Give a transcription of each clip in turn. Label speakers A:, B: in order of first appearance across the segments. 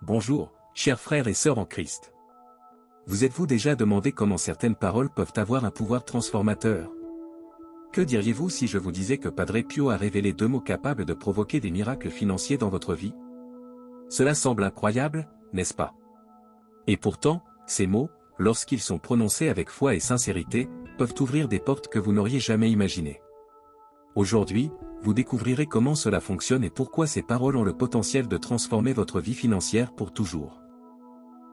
A: Bonjour, chers frères et sœurs en Christ. Vous êtes-vous déjà demandé comment certaines paroles peuvent avoir un pouvoir transformateur? Que diriez-vous si je vous disais que Padre Pio a révélé 2 mots capables de provoquer des miracles financiers dans votre vie? Cela semble incroyable, n'est-ce pas? Et pourtant, ces mots, lorsqu'ils sont prononcés avec foi et sincérité, peuvent ouvrir des portes que vous n'auriez jamais imaginées. Aujourd'hui, vous découvrirez comment cela fonctionne et pourquoi ces paroles ont le potentiel de transformer votre vie financière pour toujours.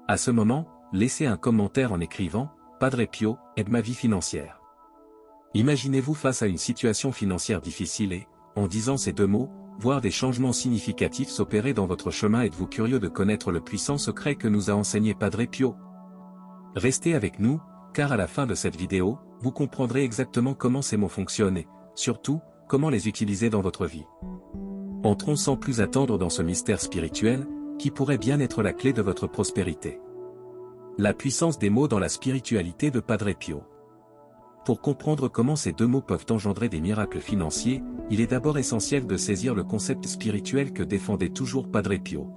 A: À ce moment, laissez un commentaire en écrivant « Padre Pio, aide ma vie financière ». Imaginez-vous face à une situation financière difficile et, en disant ces 2 mots, voir des changements significatifs s'opérer dans votre chemin. Êtes-vous curieux de connaître le puissant secret que nous a enseigné Padre Pio? Restez avec nous, car à la fin de cette vidéo, vous comprendrez exactement comment ces mots fonctionnent et, surtout, comment les utiliser dans votre vie. Entrons sans plus attendre dans ce mystère spirituel, qui pourrait bien être la clé de votre prospérité. La puissance des mots dans la spiritualité de Padre Pio. Pour comprendre comment ces 2 mots peuvent engendrer des miracles financiers, il est d'abord essentiel de saisir le concept spirituel que défendait toujours Padre Pio.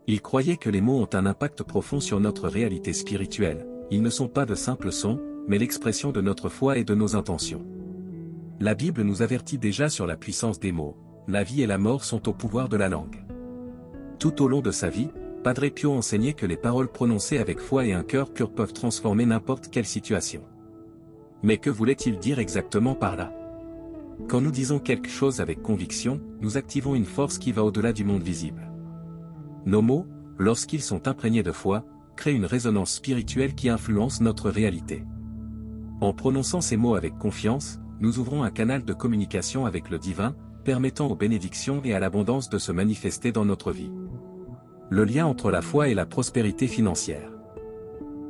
A: Il croyait que les mots ont un impact profond sur notre réalité spirituelle. Ils ne sont pas de simples sons, mais l'expression de notre foi et de nos intentions. La Bible nous avertit déjà sur la puissance des mots. La vie et la mort sont au pouvoir de la langue. Tout au long de sa vie, Padre Pio enseignait que les paroles prononcées avec foi et un cœur pur peuvent transformer n'importe quelle situation. Mais que voulait-il dire exactement par là? Quand nous disons quelque chose avec conviction, nous activons une force qui va au-delà du monde visible. Nos mots, lorsqu'ils sont imprégnés de foi, créent une résonance spirituelle qui influence notre réalité. En prononçant ces mots avec confiance, nous ouvrons un canal de communication avec le divin, permettant aux bénédictions et à l'abondance de se manifester dans notre vie. Le lien entre la foi et la prospérité financière.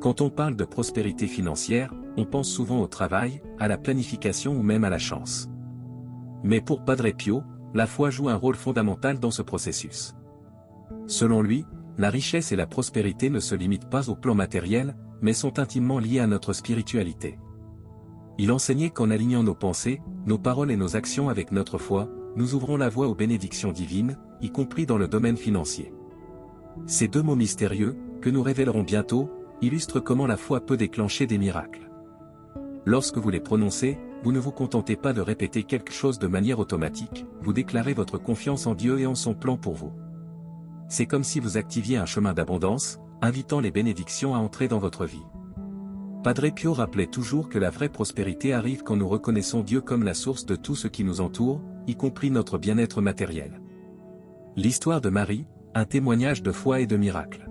A: Quand on parle de prospérité financière, on pense souvent au travail, à la planification ou même à la chance. Mais pour Padre Pio, la foi joue un rôle fondamental dans ce processus. Selon lui, la richesse et la prospérité ne se limitent pas au plan matériel, mais sont intimement liées à notre spiritualité. Il enseignait qu'en alignant nos pensées, nos paroles et nos actions avec notre foi, nous ouvrons la voie aux bénédictions divines, y compris dans le domaine financier. Ces 2 mots mystérieux, que nous révélerons bientôt, illustrent comment la foi peut déclencher des miracles. Lorsque vous les prononcez, vous ne vous contentez pas de répéter quelque chose de manière automatique, vous déclarez votre confiance en Dieu et en son plan pour vous. C'est comme si vous activiez un chemin d'abondance, invitant les bénédictions à entrer dans votre vie. Padre Pio rappelait toujours que la vraie prospérité arrive quand nous reconnaissons Dieu comme la source de tout ce qui nous entoure, y compris notre bien-être matériel. L'histoire de Marie, un témoignage de foi et de miracle.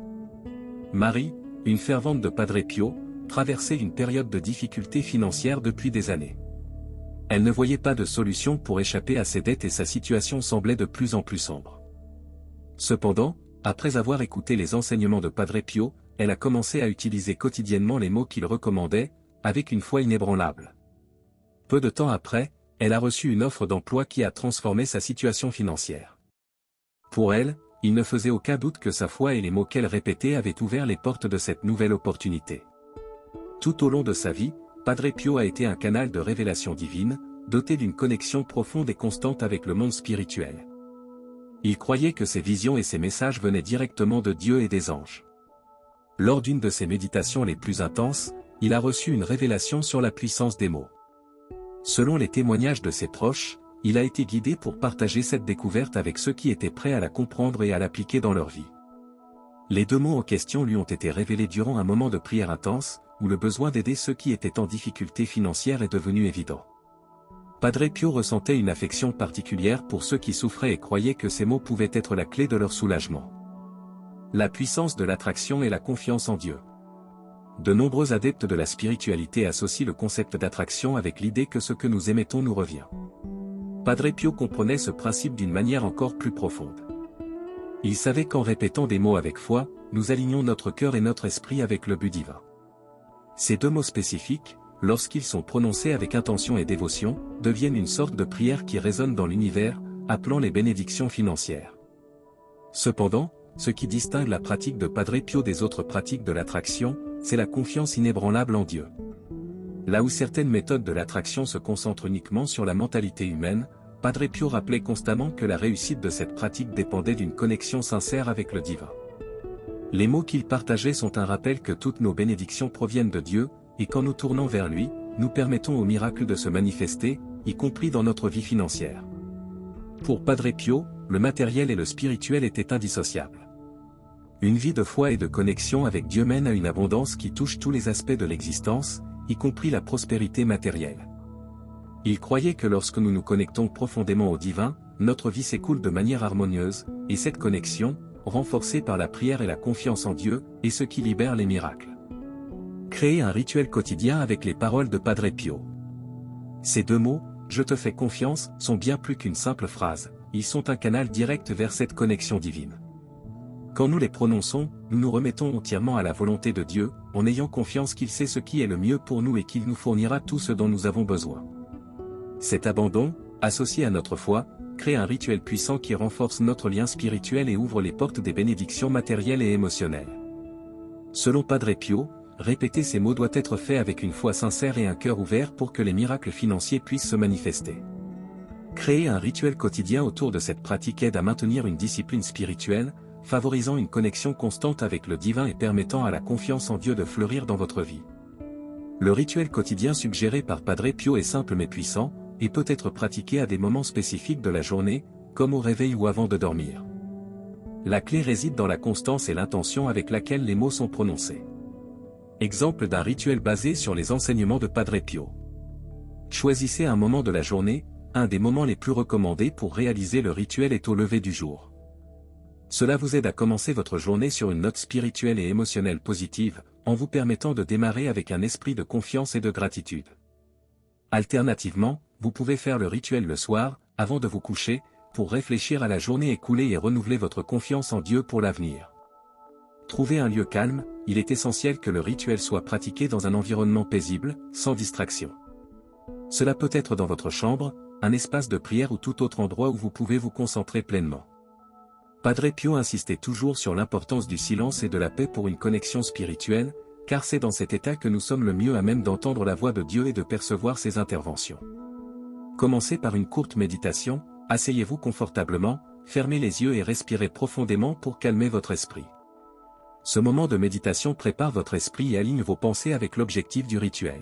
A: Marie, une fervente de Padre Pio, traversait une période de difficultés financières depuis des années. Elle ne voyait pas de solution pour échapper à ses dettes et sa situation semblait de plus en plus sombre. Cependant, après avoir écouté les enseignements de Padre Pio, elle a commencé à utiliser quotidiennement les mots qu'il recommandait, avec une foi inébranlable. Peu de temps après, elle a reçu une offre d'emploi qui a transformé sa situation financière. Pour elle, il ne faisait aucun doute que sa foi et les mots qu'elle répétait avaient ouvert les portes de cette nouvelle opportunité. Tout au long de sa vie, Padre Pio a été un canal de révélation divine, doté d'une connexion profonde et constante avec le monde spirituel. Il croyait que ses visions et ses messages venaient directement de Dieu et des anges. Lors d'une de ses méditations les plus intenses, il a reçu une révélation sur la puissance des mots. Selon les témoignages de ses proches, il a été guidé pour partager cette découverte avec ceux qui étaient prêts à la comprendre et à l'appliquer dans leur vie. Les 2 mots en question lui ont été révélés durant un moment de prière intense, où le besoin d'aider ceux qui étaient en difficulté financière est devenu évident. Padre Pio ressentait une affection particulière pour ceux qui souffraient et croyait que ces mots pouvaient être la clé de leur soulagement. La puissance de l'attraction et la confiance en Dieu. De nombreux adeptes de la spiritualité associent le concept d'attraction avec l'idée que ce que nous émettons nous revient. Padre Pio comprenait ce principe d'une manière encore plus profonde. Il savait qu'en répétant des mots avec foi, nous alignons notre cœur et notre esprit avec le but divin. Ces 2 mots spécifiques, lorsqu'ils sont prononcés avec intention et dévotion, deviennent une sorte de prière qui résonne dans l'univers, appelant les bénédictions financières. Cependant, ce qui distingue la pratique de Padre Pio des autres pratiques de l'attraction, c'est la confiance inébranlable en Dieu. Là où certaines méthodes de l'attraction se concentrent uniquement sur la mentalité humaine, Padre Pio rappelait constamment que la réussite de cette pratique dépendait d'une connexion sincère avec le divin. Les mots qu'il partageait sont un rappel que toutes nos bénédictions proviennent de Dieu, et quand nous tournons vers lui, nous permettons au miracle de se manifester, y compris dans notre vie financière. Pour Padre Pio, le matériel et le spirituel étaient indissociables. Une vie de foi et de connexion avec Dieu mène à une abondance qui touche tous les aspects de l'existence, y compris la prospérité matérielle. Il croyait que lorsque nous nous connectons profondément au divin, notre vie s'écoule de manière harmonieuse, et cette connexion, renforcée par la prière et la confiance en Dieu, est ce qui libère les miracles. Créez un rituel quotidien avec les paroles de Padre Pio. Ces deux mots, « Je te fais confiance », sont bien plus qu'une simple phrase, ils sont un canal direct vers cette connexion divine. Quand nous les prononçons, nous nous remettons entièrement à la volonté de Dieu, en ayant confiance qu'il sait ce qui est le mieux pour nous et qu'il nous fournira tout ce dont nous avons besoin. Cet abandon, associé à notre foi, crée un rituel puissant qui renforce notre lien spirituel et ouvre les portes des bénédictions matérielles et émotionnelles. Selon Padre Pio, répéter ces mots doit être fait avec une foi sincère et un cœur ouvert pour que les miracles financiers puissent se manifester. Créer un rituel quotidien autour de cette pratique aide à maintenir une discipline spirituelle, favorisant une connexion constante avec le divin et permettant à la confiance en Dieu de fleurir dans votre vie. Le rituel quotidien suggéré par Padre Pio est simple mais puissant, et peut être pratiqué à des moments spécifiques de la journée, comme au réveil ou avant de dormir. La clé réside dans la constance et l'intention avec laquelle les mots sont prononcés. Exemple d'un rituel basé sur les enseignements de Padre Pio. Choisissez un moment de la journée, un des moments les plus recommandés pour réaliser le rituel est au lever du jour. Cela vous aide à commencer votre journée sur une note spirituelle et émotionnelle positive, en vous permettant de démarrer avec un esprit de confiance et de gratitude. Alternativement, vous pouvez faire le rituel le soir, avant de vous coucher, pour réfléchir à la journée écoulée et renouveler votre confiance en Dieu pour l'avenir. Trouvez un lieu calme, il est essentiel que le rituel soit pratiqué dans un environnement paisible, sans distraction. Cela peut être dans votre chambre, un espace de prière ou tout autre endroit où vous pouvez vous concentrer pleinement. Padre Pio insistait toujours sur l'importance du silence et de la paix pour une connexion spirituelle, car c'est dans cet état que nous sommes le mieux à même d'entendre la voix de Dieu et de percevoir ses interventions. Commencez par une courte méditation, asseyez-vous confortablement, fermez les yeux et respirez profondément pour calmer votre esprit. Ce moment de méditation prépare votre esprit et aligne vos pensées avec l'objectif du rituel.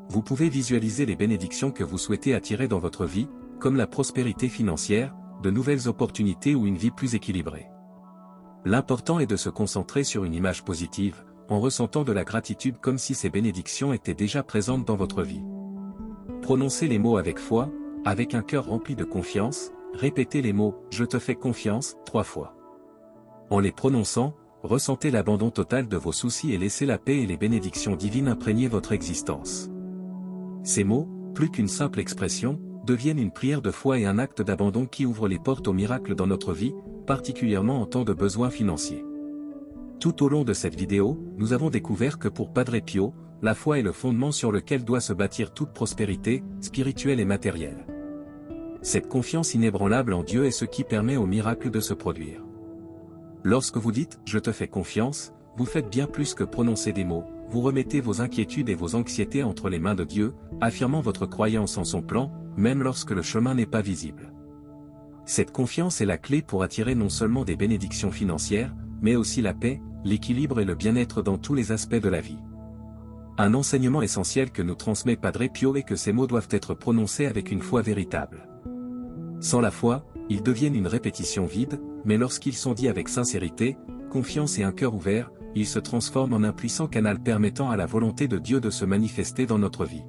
A: Vous pouvez visualiser les bénédictions que vous souhaitez attirer dans votre vie, comme la prospérité financière, de nouvelles opportunités ou une vie plus équilibrée. L'important est de se concentrer sur une image positive, en ressentant de la gratitude comme si ces bénédictions étaient déjà présentes dans votre vie. Prononcez les mots avec foi, avec un cœur rempli de confiance, répétez les mots « Je te fais confiance » 3 fois. En les prononçant, ressentez l'abandon total de vos soucis et laissez la paix et les bénédictions divines imprégner votre existence. Ces mots, plus qu'une simple expression, deviennent une prière de foi et un acte d'abandon qui ouvre les portes aux miracles dans notre vie, particulièrement en temps de besoins financiers. Tout au long de cette vidéo, nous avons découvert que pour Padre Pio, la foi est le fondement sur lequel doit se bâtir toute prospérité, spirituelle et matérielle. Cette confiance inébranlable en Dieu est ce qui permet aux miracles de se produire. Lorsque vous dites « Je te fais confiance », vous faites bien plus que prononcer des mots, vous remettez vos inquiétudes et vos anxiétés entre les mains de Dieu, affirmant votre croyance en son plan, même lorsque le chemin n'est pas visible. Cette confiance est la clé pour attirer non seulement des bénédictions financières, mais aussi la paix, l'équilibre et le bien-être dans tous les aspects de la vie. Un enseignement essentiel que nous transmet Padre Pio est que ces mots doivent être prononcés avec une foi véritable. Sans la foi, ils deviennent une répétition vide, mais lorsqu'ils sont dits avec sincérité, confiance et un cœur ouvert, ils se transforment en un puissant canal permettant à la volonté de Dieu de se manifester dans notre vie.